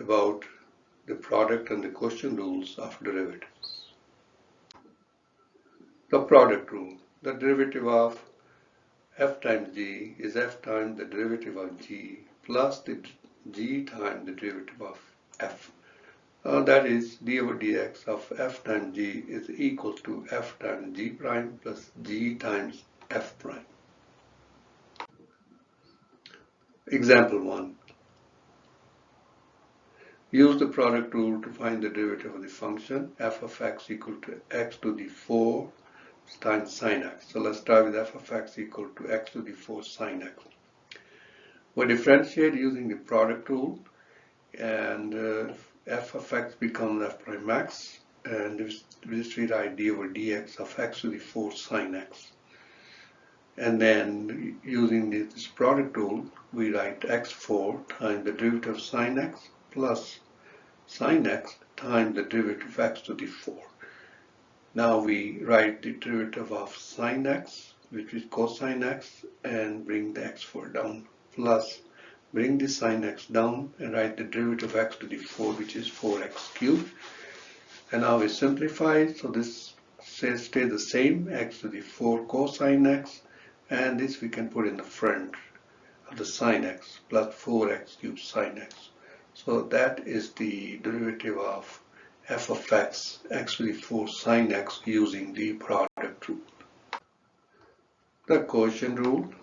about the product and the quotient rules of derivatives. The product rule. The derivative of f times g is f times the derivative of g plus the g times the derivative of f. That is d over dx of f times g is equal to f times g prime plus g times f prime. Example 1. Use the product rule to find the derivative of the function f of x equal to x to the 4 times sine x. So let's start with f of x equal to x to the 4 sine x. We differentiate using the product rule, and f of x becomes f prime x, and this we write d over dx of x to the 4 sine x. And then using this product rule, we write x4 times the derivative of sine x plus sine x times the derivative of x to the 4. Now we write the derivative of sine x, which is cosine x, and bring the x4 down, plus bring the sine x down and write the derivative of x to the 4, which is 4x cubed. And now we simplify, so this stays the same, x to the 4 cosine x, and this we can put in the front of the sine x plus 4x cubed sine x. So that is the derivative of f of x, x to the 4 sine x, using the product rule. The quotient rule.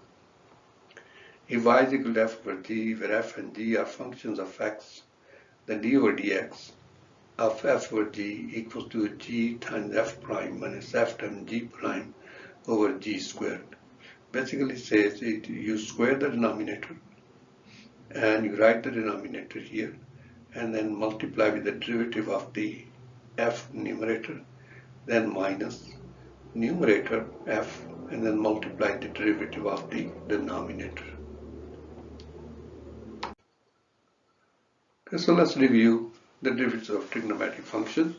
If y is equal to f over g, where f and g are functions of x, then d over dx of f over g equals to g times f prime minus f times g prime over g squared. Basically says you square the denominator and you write the denominator here, and then multiply with the derivative of the f numerator, then minus numerator f, and then multiply the derivative of the denominator. Okay, so let's review the derivatives of trigonometric functions.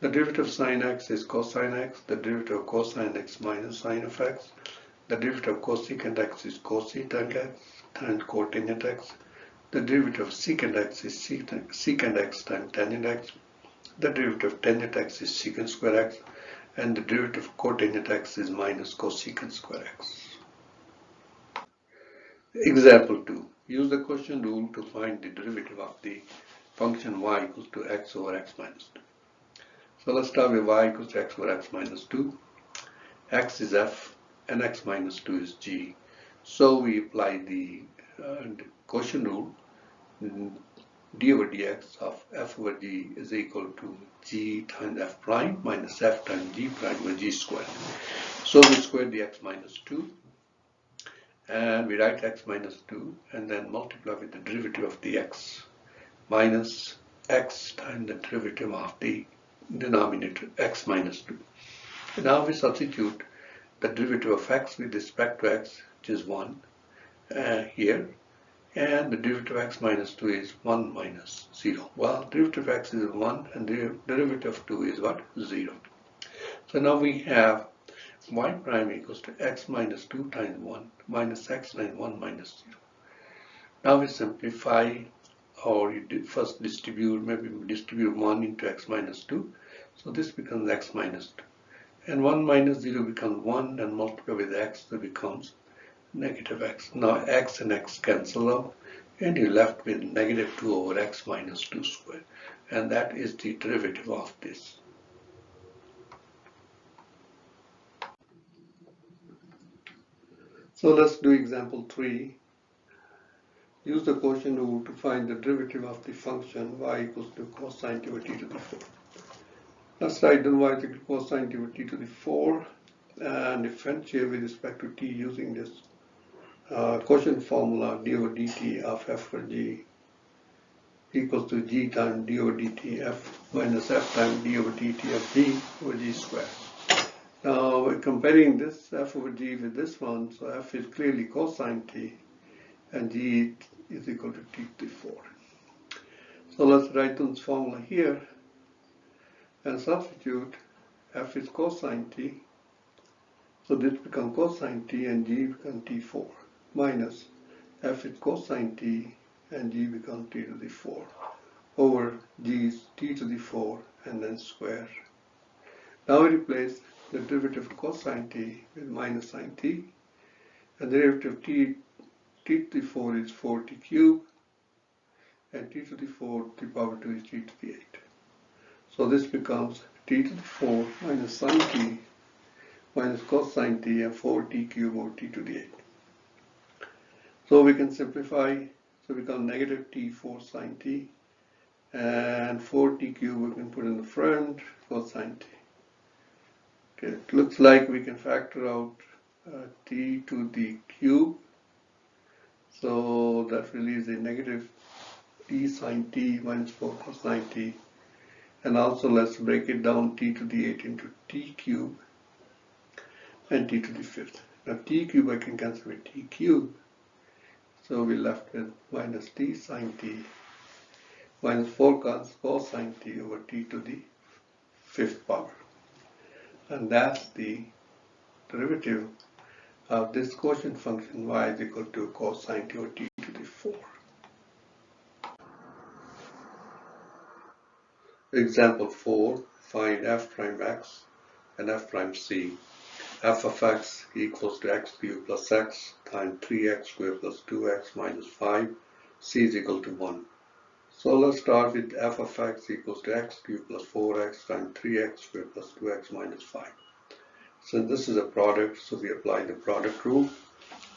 The derivative of sine x is cosine x, the derivative of cosine x minus sine of x, the derivative of cosecant x is cosecant x times cotangent x, the derivative of secant x is secant x times tangent x, the derivative of tangent x is secant square x, and the derivative of cotangent x is minus cosecant square x. Example 2. Use the quotient rule to find the derivative of the function y equals to x over x minus 2. So let's start with y equals to x over x minus 2. X is f and x minus 2 is g. So we apply the quotient rule. D over dx of f over g is equal to g times f prime minus f times g prime over g squared. So we square the x minus 2, and we write x minus 2 and then multiply with the derivative of the x minus x times the derivative of the denominator x minus 2. And now we substitute the derivative of x with respect to x, which is 1 here, and the derivative of x minus 2 is 1 minus 0. Well, derivative of x is 1 and the derivative of 2 is what? 0. So now we have y prime equals to x minus 2 times 1 minus x times 1 minus 0. Now we simplify, or you first distribute, maybe distribute 1 into x minus 2. So this becomes x minus 2. And 1 minus 0 becomes 1, and multiply with x, so it becomes negative x. Now x and x cancel out, and you're left with negative 2 over x minus 2 squared. And that is the derivative of this. So let's do example 3. Use the quotient rule to find the derivative of the function y equals to cosine t over t to the 4. Let's write then y is equal to cosine t over t to the 4 and differentiate with respect to t using this quotient formula, d over dt of f for g equals to g times d over dt f minus f times d over dt of g over g squared. Now we're comparing this f over g with this one, so f is clearly cosine t and g is equal to t to the 4. So let's write this formula here and substitute f is cosine t, so this becomes cosine t and g becomes t4, minus f is cosine t and g becomes t to the 4 over g is t to the 4 and then square. Now we replace the derivative of cosine t with minus sine t, and the derivative of t to the 4 is 4t cubed, and t to the 4 to the power 2 is t to the 8. So this becomes t to the 4 minus sine t minus cosine t and 4t cubed over t to the 8. So we can simplify, so we become negative t 4 sine t, and 4t cubed we can put in the front cosine t. Okay, it looks like we can factor out t to the cube, so that really is a negative t sine t minus 4 cosine t. And also let's break it down, t to the 8 into t cube and t to the 5th. Now t cube I can cancel with t cube, so we're left with minus t sine t minus 4 cosine t over t to the 5th power. And that's the derivative of this quotient function y is equal to cosine t over t to the 4. Example 4, find f prime x and f prime c. F of x equals to x cubed plus x times 3x squared plus 2x minus 5. C is equal to 1. So let's start with f of x equals to x cubed plus 4x times 3x squared plus 2x minus 5. So this is a product, so we apply the product rule.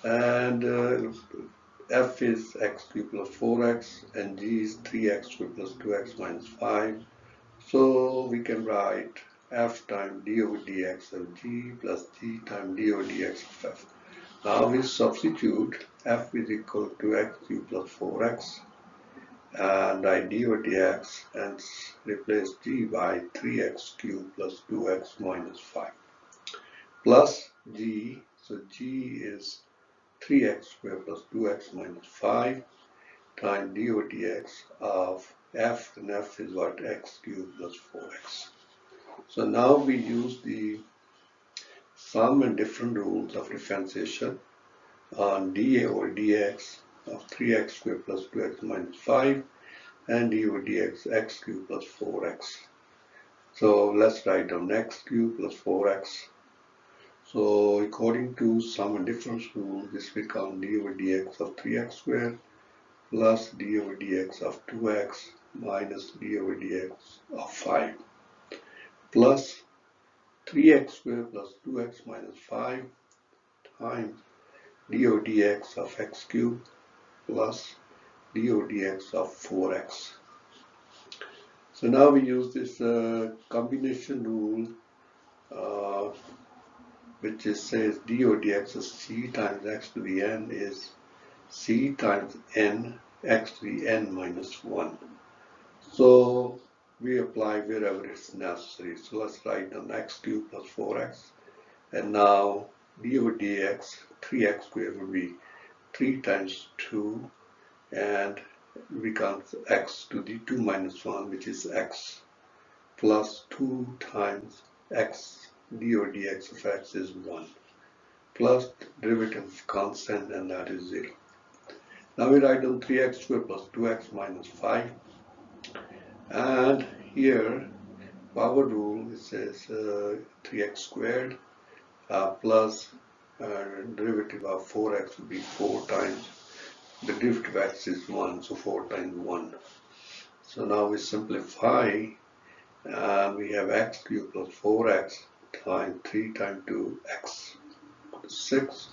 And f is x cubed plus 4x and g is 3x squared plus 2x minus 5. So we can write f times d over dx of g plus g times d over dx of f. Now we substitute f is equal to x cubed plus 4x and I d over dx and replace g by 3x cubed plus 2x minus 5 plus g, so g is 3x squared plus 2x minus 5 times d over dx of f, and f is what, x cubed plus 4x. So now we use the sum and different rules of differentiation on d over dx of 3x squared plus 2x minus 5 and d over dx x cubed plus 4x. So let's write down x cubed plus 4x. So according to sum and difference rule, this becomes d over dx of 3x squared plus d over dx of 2x minus d over dx of 5 plus 3x squared plus 2x minus 5 times d over dx of x cubed plus d over dx of 4x. So now we use this combination rule which says d over dx of c times x to the n is c times n x to the n minus 1. So we apply wherever it's necessary. So let's write down x cubed plus 4x, and now d over dx 3x squared would be 3 times 2 and becomes x to the 2 minus 1, which is x, plus 2 times x d over dx of x is 1, plus derivative constant, and that is 0. Now we write down 3x squared plus 2x minus 5, and here power rule, it says 3x squared plus derivative of 4x would be 4 times, the derivative of x is 1, so 4 times 1. So now we simplify, and we have x cubed plus 4x times 3 times 2, x, 6,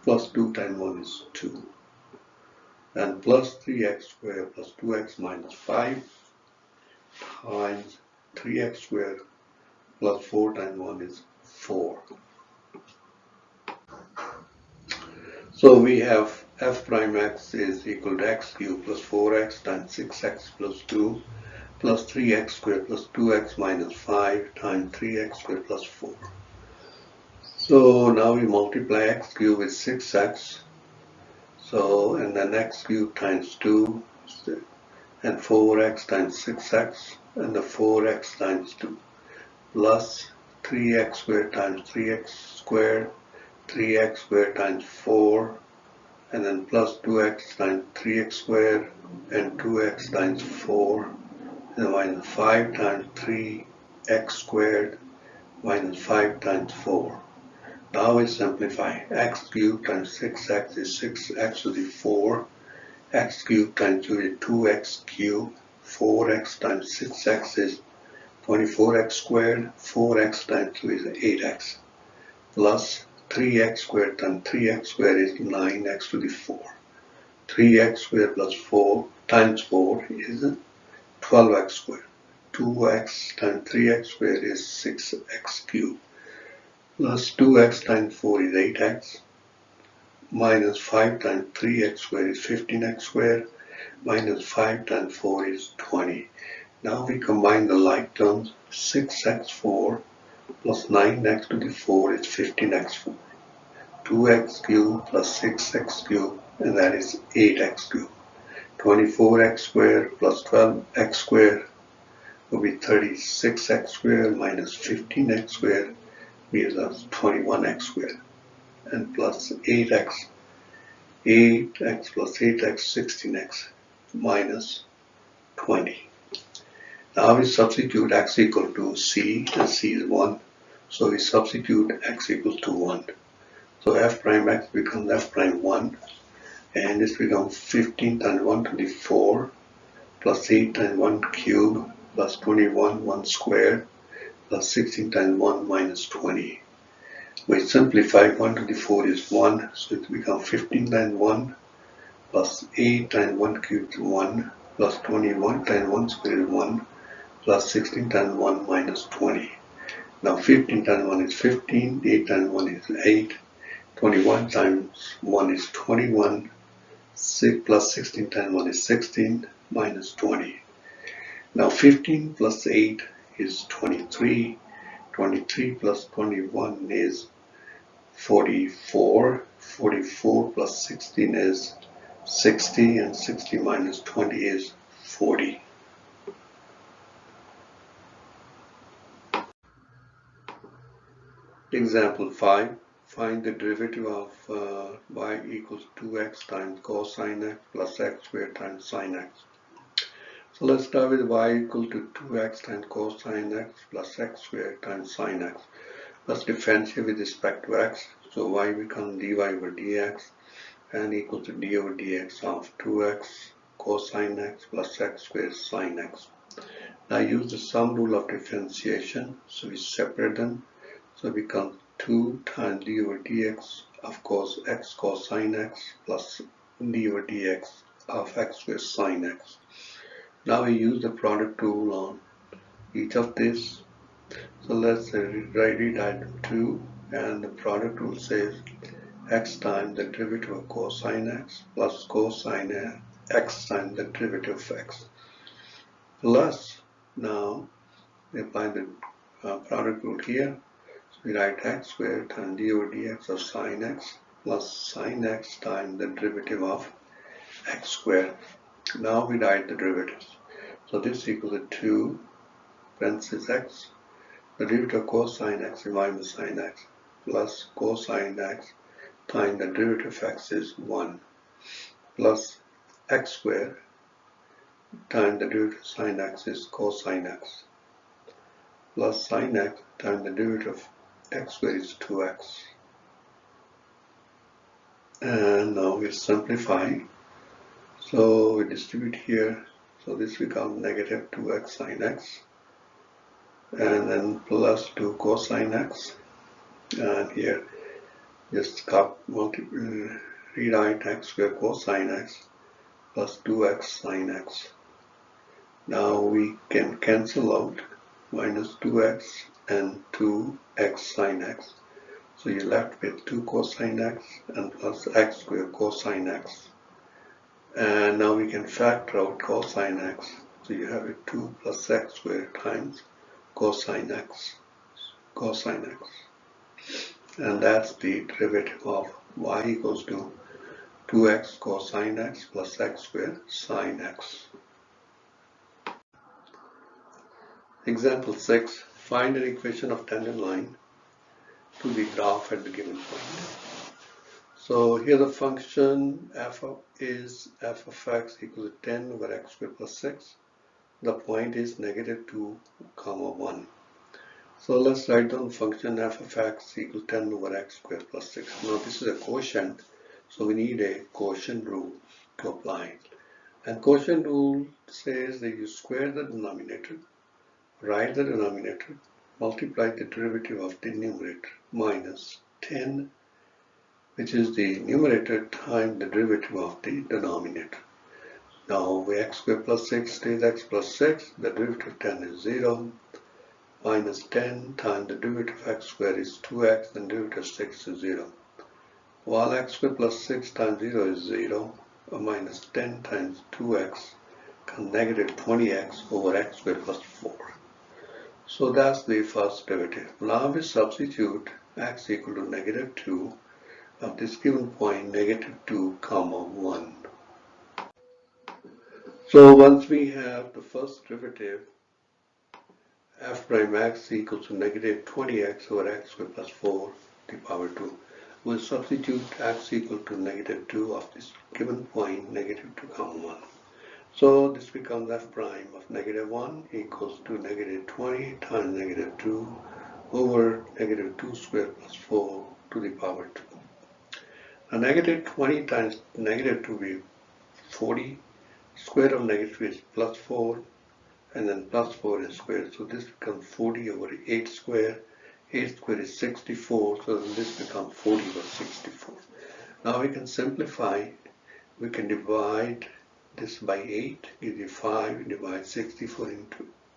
plus 2 times 1 is 2, and plus 3x squared plus 2x minus 5 times 3x squared plus 4 times 1 is 4. So we have f prime x is equal to x cubed plus 4x times 6x plus 2 plus 3x squared plus 2x minus 5 times 3x squared plus 4. So now we multiply x cubed with 6x, so and then x cubed times 2 and 4x times 6x and the 4x times 2 plus 3x squared times 3x squared, 3x squared times 4 and then plus 2x times 3x squared and 2x times 4 and then minus 5 times 3x squared minus 5 times 4. Now we simplify. X cubed times 6x is 6x to the 4. X cubed times 2 is 2x cubed. 4x times 6x is 24x squared. 4x times 2 is 8x. Plus 3x squared times 3x squared is 9x to the 4. 3x squared plus 4 times 4 is 12x squared. 2x times 3x squared is 6x cubed. Plus 2x times 4 is 8x. Minus 5 times 3x squared is 15x squared. Minus 5 times 4 is 20. Now we combine the like terms. 6x4 plus 9x to the 4 is 15x4. 2x cubed plus 6x cubed, and that is 8x cubed. 24x squared plus 12x squared will be 36x squared minus 15x squared gives us 21x squared, and plus 8x plus 8x 16x minus 20. Now we substitute x equal to c, and c is 1, so we substitute x equals to 1. So f prime x becomes f prime 1, and this becomes 15 times 1 to the 4 plus 8 times 1 cubed plus 21 1 squared plus 16 times 1 minus 20. We simplify 1 to the 4 is 1, so it becomes 15 times 1 plus 8 times 1 cubed is 1 plus 21 times 1 squared is 1 plus 16 times 1 minus 20. Now 15 times 1 is 15, 8 times 1 is 8, 21 times 1 is 21, 6 plus 16 times 1 is 16 minus 20. Now 15 plus 8 is 23, 23 plus 21 is 44, 44 plus 16 is 60, and 60 minus 20 is 40. Example 5. Find the derivative of y equals 2x times cosine x plus x squared times sine x. So let's start with y equal to 2x times cosine x plus x squared times sine x. Let's differentiate with respect to x. So y becomes dy over dx and equal to d over dx of 2x cosine x plus x squared sine x. Now use the sum rule of differentiation. So we separate them. So it becomes 2 times d over dx of cos x cosine x plus d over dx of x squared sine x. Now we use the product rule on each of this. So let's rewrite 2, and the product rule says x times the derivative of cosine x plus cosine x times the derivative of x. Plus, now we apply the product rule here. So we write x squared times d over dx of sine x plus sine x times the derivative of x squared. Now we write the derivatives. So this equals to 2 parenthesis x. The derivative of cosine x is minus sine x plus cosine x times the derivative of x is 1 plus x squared times the derivative of sine x is cosine x plus sine x times the derivative of x squared is 2x. And now we simplify. So we distribute here. So this becomes negative 2x sine x and then plus 2 cosine x. And here just rewrite x squared cosine x plus 2x sine x. Now we can cancel out minus 2x and 2x sine x. So you're left with 2 cosine x and plus x squared cosine x. And now we can factor out cosine x. So you have it 2 plus x squared times cosine x. And that's the derivative of y equals to 2x cosine x plus x squared sine x. Example 6. Find an equation of tangent line to the graph at the given point. So here the function is f of x equals to 10 over x squared plus 6. The point is negative 2 comma 1. So let's write down the function f of x equals 10 over x squared plus 6. Now this is a quotient, so we need a quotient rule to apply. And quotient rule says that you square the denominator, write the denominator, multiply the derivative of the numerator minus 10, which is the numerator times the derivative of the denominator. Now x squared plus 6 stays x plus 6, the derivative of 10 is 0, minus 10 times the derivative of x squared is 2x, and derivative of 6 is 0. While x squared plus 6 times 0 is 0, minus 10 times 2x becomes negative 20x over x squared plus 4. So that's the first derivative. Now we substitute x equal to negative 2 of this given point, negative 2 comma 1. So once we have the first derivative, f prime x equals to negative 20x over x squared plus 4 to the power 2. We'll substitute x equal to negative 2 of this given point, negative 2 comma 1. So this becomes f prime of negative 1 equals to negative 20 times negative 2 over negative 2 squared plus 4 to the power 2. Now negative 20 times negative 2 will be 40. Square of negative 2 is plus 4, and then plus 4 is squared. So this becomes 40 over 8 square. 8 squared is 64, so this becomes 40 over 64. Now we can simplify. We can divide this by 8, give you 5, divide 64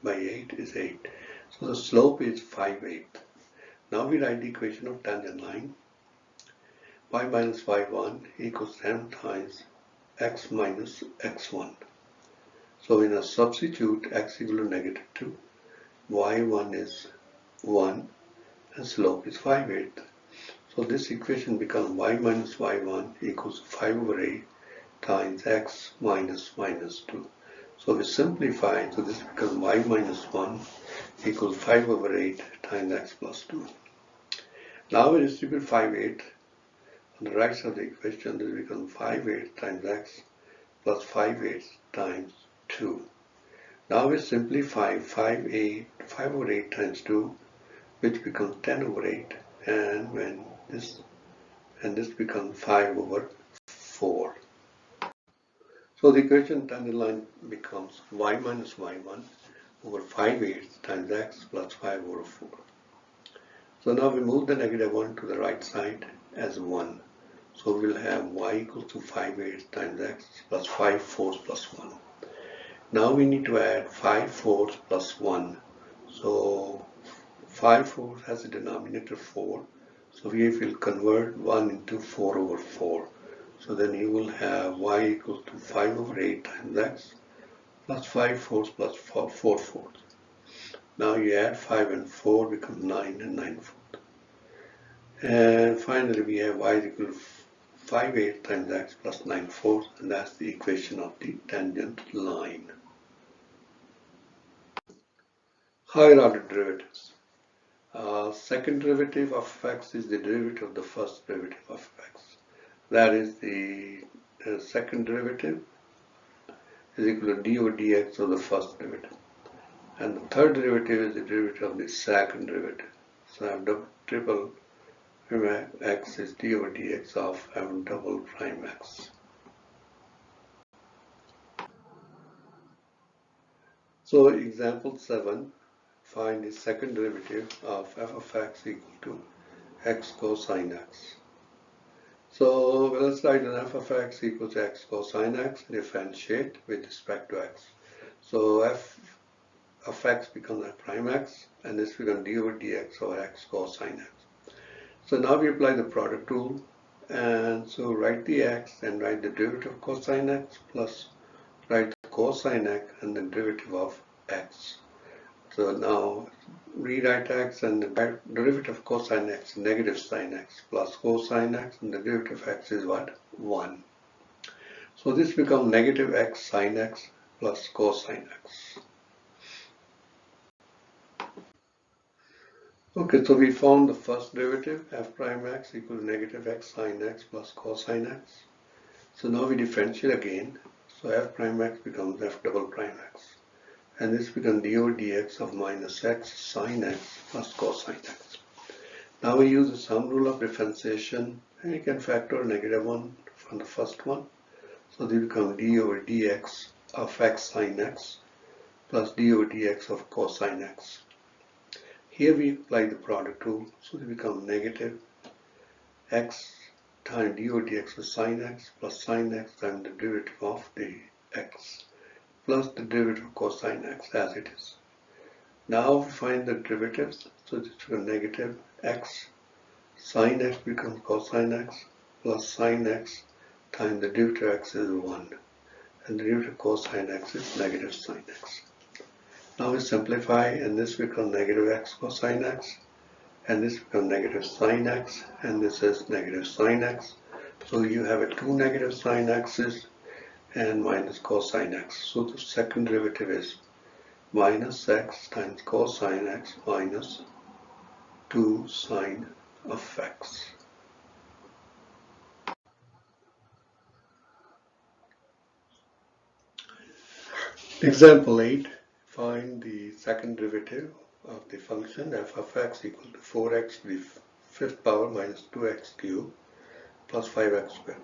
by 8 is 8. So the slope is 5/8. Now we write the equation of tangent line. Y minus y1 equals m times x minus x1. So we now substitute x equal to negative 2, y1 is 1, and slope is 5/8. So this equation becomes y minus y1 equals 5 over 8 times x minus minus 2. So we simplify, so this becomes y minus 1 equals 5 over 8 times x plus 2. Now we distribute 5/8 on the right side of the equation. This becomes 5/8 times x plus 5/8 times 2. Now we simplify 5 over 8 times 2, which becomes 10 over 8, and this becomes 5 over 4. So the equation tangent line becomes y minus y1 over 5/8 times x plus 5 over 4. So now we move the negative 1 to the right side as 1. So we'll have y equals to 5/8 times x plus 5/4 plus 1. Now we need to add 5/4 plus 1. So 5/4 has a denominator 4. So we will convert 1 into 4 over 4. So then you will have y equals to 5 over 8 times x plus 5/4 plus 4/4. Now you add 5 and 4 becomes 9 and 9/4. And finally we have y equal to 5/8 times x plus 9/4, and that's the equation of the tangent line. Higher order derivatives. Second derivative of x is the derivative of the first derivative of x. That is the second derivative is equal to d over dx of the first derivative. And the third derivative is the derivative of the second derivative. So I have triple x is d over dx of m double prime x. So example 7, find the second derivative of f of x equal to x cosine x. So let's write an f of x equals to x cosine x, differentiate with respect to x. So f of x becomes f prime x, and this becomes d over dx over x cosine x. So now we apply the product rule, and so write the x and write the derivative of cosine x plus write the cosine x and the derivative of x. So now rewrite x and the derivative of cosine x, negative sine x plus cosine x, and the derivative of x is what? 1. So this becomes negative x sine x plus cosine x. Okay, so we found the first derivative, f prime x equals negative x sine x plus cosine x. So now we differentiate again. So f prime x becomes f double prime x. And this becomes d over dx of minus x sine x plus cosine x. Now we use the sum rule of differentiation, and you can factor -1 from the first one. So they become d over dx of x sine x plus d over dx of cosine x. Here we apply the product rule, so they become negative x times d over dx of sine x plus sine x times the derivative of the x plus the derivative of cosine x as it is. Now we find the derivatives, so this becomes negative x sine x becomes cosine x plus sine x times the derivative of x is 1 and the derivative of cosine x is negative sine x. Now we simplify and this becomes negative x cosine x and this becomes negative sine x and this is negative sine x. So you have a 2 negative sine x's and minus cosine x. So the second derivative is minus x times cosine x minus 2 sine of x. Example 8, find the second derivative of the function f of x equal to 4x to the fifth power minus 2x cubed plus 5x squared.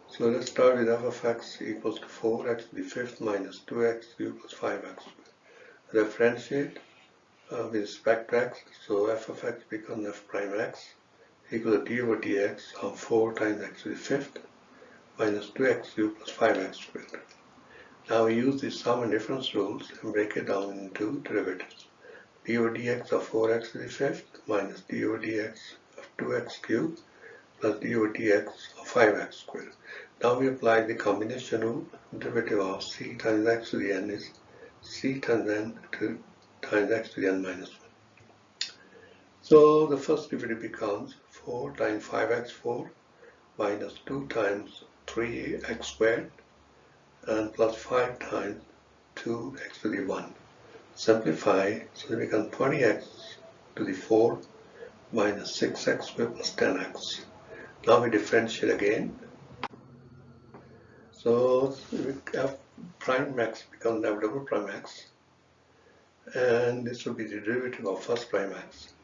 So let's start with f of x equals to 4x to the fifth minus 2x cubed plus 5x squared. Differentiate with respect to x, so f of x becomes f prime x equal to d over dx of 4 times x to the fifth minus 2x cubed plus 5x squared. Now we use the sum and difference rules and break it down into derivatives. D over dx of 4x to the fifth minus d over dx of 2x cubed plus d over dx of 5x squared. Now we apply the combination rule. Derivative of c times x to the n is c times n times x to the n minus 1. So the first derivative becomes 4 times 5x4 minus 2 times 3x squared and plus 5 times 2x to the 1. Simplify, so it becomes 20x to the 4 minus 6x squared plus 10x. Now we differentiate again. So f prime x becomes f double prime x, and this will be the derivative of first prime x.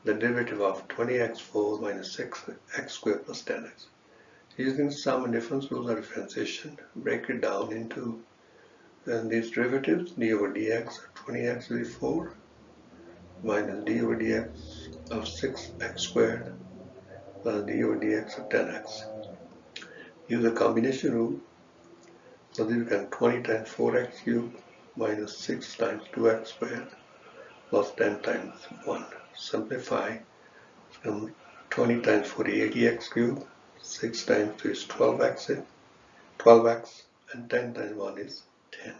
The derivative of 20x4 minus 6x squared plus 10x. Using sum and difference rules of differentiation, break it down into these derivatives, d over dx of 20x to the 4 minus d over dx of 6x squared plus d over dx of 10x. Use the combination rule, so this becomes 20 times 4x cubed minus 6 times 2x squared plus 10 times 1. Simplify, become 20 times 4 is 80x cubed, 6 times 2 is 12x, and 10 times 1 is 10.